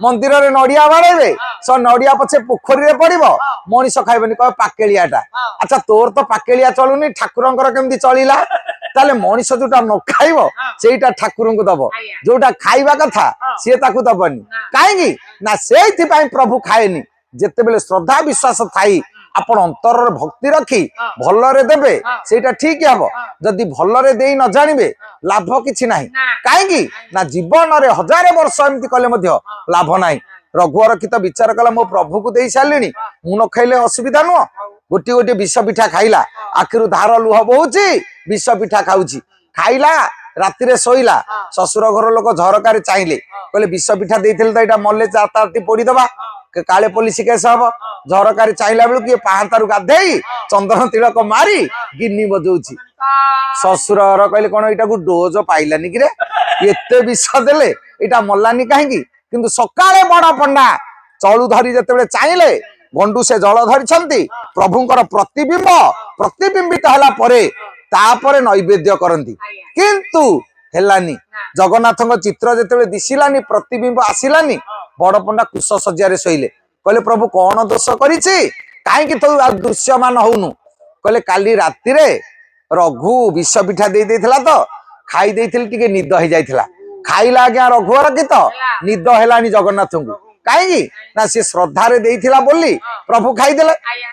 मंदिर रे नड़िया बाड़े स नड़िया पछे पोखरी रे पड़िबो मनीष खाइबनी कह पाकेलियाटा अच्छा तोर तो पाकेलिया चलुनी ठाकुरंकर केमती चलिला ताले मनीष जोटा न खाइबो सेटा ठाकुर को दबो जोटा खाइबा कथा सी ताकू दबनी काहेकी ना सेथि पई प्रभु खाएनी जेते बेले श्रद्धा विश्वास थाई आपण अंतर भक्ति रखी भलरे देबे सेटा ठीक हबो जदि भलरे देई न जानिबे लाभ किछि नाही काहेकी ना जीवन रे हजार वर्ष एमति कले मध्य लाभ नाही रघुवर की तो विचार कला मो प्रभु को देई सालिनी मु न खाइले असुविधा नो गोटी गोटी विष पिठा खाइला आखिरु धार लुह बहुची विष पिठा खाउची खाइला राति रे सोइला ससुर घर लोक झरकार चाहिले कहले विष पिठा देइथिल त एटा मल्ले चाताती पोड़ी दबा काले पुलिस केस हम झरकार चाहला बेलू किए पाहातारू गाधेई चंदन तिलक मारी गिन्नी बजाउची ससुर कहले कौन एटा को डोज पाइलानी कि रे एते विष देले एटा मल्लानी काहेकी किंतु सकाळे बड़ पंडा चलू धरी जते चाहिले गंडू से जल धरी प्रभुंकर प्रतिबिंब प्रतिबिंबित हला परे तापरे नैवेद्य करंती किंतु हेलानी जगन्नाथ चित्र जेते दिशिलानी प्रतिबिंब आसिलानी बड़ पंडा कुश सज्जा शोले कहले प्रभु कौन दोष करिछि काहेकि तो दृश्यमान होउनु कहले काली राति रे रघु विष पिठा दे देथिला तो खाई देथिल टिके निद हो जाइथिला खाइला आज्ञा रघुवर की तो निद हेलानी जगन्नाथ को काहेकि ना से श्रद्धा रे देथिला बोली प्रभु खाई देले